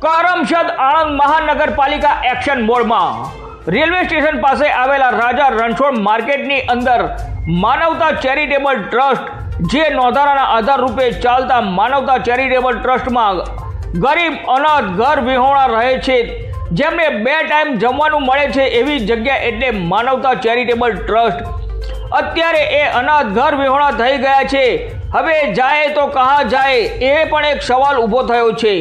કરમસદ આણંદ મહાનગરપાલિકા એક્શન મોડમાં railway station પાસે આવેલા રાજા રણછોડ માર્કેટની અંદર માનવતા ચેરિટેબલ ટ્રસ્ટ જે નોંધારાના આધાર રૂપે ચાલતા માનવતા ચેરિટેબલ ટ્રસ્ટમાં ગરીબ અનાથ ઘર વિહોણા રહે છે, જેમને 2 ટાઈમ જમવાનું મળે છે એવી જગ્યા એટલે માનવતા ચેરિટેબલ ટ્રસ્ટ અત્યારે એ અનાથ ઘર વિહોણા થઈ ગયા છે। હવે જાય તો કહા જાય એ પણ એક સવાલ ઊભો થયો છે।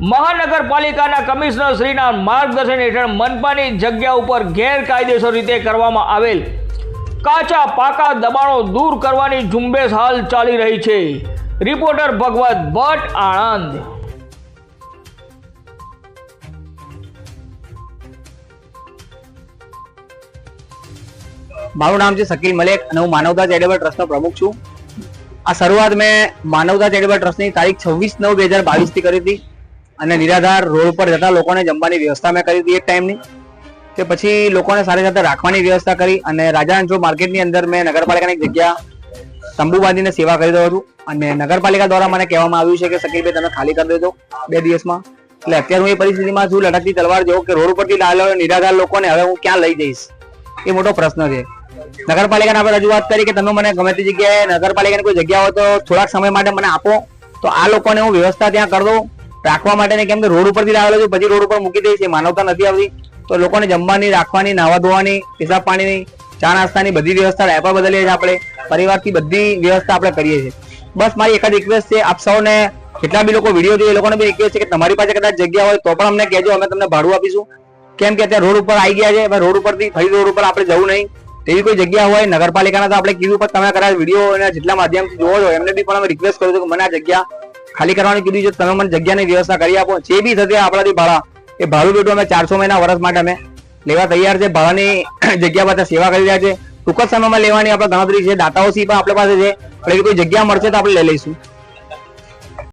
મહાનગરપાલિકાના કમિશનર શ્રીના માર્ગદર્શન હેઠળ મનપાની જગ્યા ઉપર ગેરકાયદેસર રીતે કરવામાં આવેલ કાચા પાકા દબાણો દૂર કરવાની ઝુંબેશ હાલ ચાલી રહી છે। રિપોર્ટર ભગવત ભટ્ટ, આણંદ। મારું નામ છે શકીલ મલેક અને હું માનવતા ચેરિટેબલ ટ્રસ્ટનો પ્રમુખ છું। આ શરૂઆત મેં માનવતા ચેરિટેબલ ટ્રસ્ટની તારીખ 26/9/2022 થી કરી હતી અને નિરાધાર રોડ પર જતા લોકોને જમવાની વ્યવસ્થા મેં કરી હતી એક ટાઈમની। કે પછી લોકોને સાથે સાથે રાખવાની વ્યવસ્થા કરી અને રાજા રણછોડ માર્કેટની અંદર મેં નગરપાલિકાની એક જગ્યા તંબુ બાંધીને સેવા કરી રહ્યો છું અને નગરપાલિકા દ્વારા મને કહેવામાં આવ્યું છે કે શકીલભાઈ તમે ખાલી કરી દેજો 2 દિવસમાં। એટલે અત્યારે હું એ પરિસ્થિતિમાં છું, લટકતી તલવાર જેવો કે રોડ ઉપરથી નિરાધાર લોકોને હવે હું ક્યાં લઈ જઈશ એ મોટો પ્રશ્ન છે। નગરપાલિકાને આપણે રજૂઆત કરી કે તમે મને ગમે તે જગ્યાએ નગરપાલિકાની કોઈ જગ્યા હોય તો થોડાક સમય માટે મને આપો, તો આ લોકોને હું વ્યવસ્થા ત્યાં કરી દઉં રાખવા માટેની, કેમ કે રોડ ઉપરથી લાવેલો છું પછી રોડ ઉપર મૂકી દઈશ, એ માનવતા નથી આવતી। તો લોકોને જમવાની, રાખવાની, નાહવા ધોવાની, પેશાબ પાણીની, ચા નાસ્તાની બધી વ્યવસ્થા, ડાયપર બદલીએ છીએ આપણે, પરિવારથી બધી વ્યવસ્થા આપણે કરીએ છીએ। બસ મારી એક જ રિક્વેસ્ટ છે આપ સૌને, કેટલા બી લોકો વિડીયો જોઈએ એ લોકોને બી રિક્વેસ્ટ છે કે તમારી પાસે કદાચ જગ્યા હોય તો પણ અમને કહેજો, અમે તમને ભાડું આપીશું। કેમ કે અત્યારે રોડ ઉપર આવી ગયા છે, રોડ ઉપરથી ફરી રોડ ઉપર આપણે જવું નહીં, તેવી કોઈ જગ્યા હોય નગરપાલિકાના તો આપણે કીધું, પણ તમે કદાચ વિડીયો અને જેટલા માધ્યમથી જોવો છો એમને બી પણ અમે રિક્વેસ્ટ કરું છું કે મને આ જગ્યા ખાલી કરવાની કીધી છે, તમે મને જગ્યાની વ્યવસ્થા કરી આપો। જે બી થશે આપણાથી ભાડા, એ ભાડું બેઠું અમે 400 મહિના વર્ષ માટે અમે લેવા તૈયાર છે। ભાડાની જગ્યા પાસે સેવા કરી રહ્યા છે, ટૂંક જ સમયમાં લેવાની આપણે ગણતરી છે, દાતાઓ સી પણ આપણી પાસે છે, એટલે કોઈ જગ્યા મળશે તો આપણે લઈ લઈશું।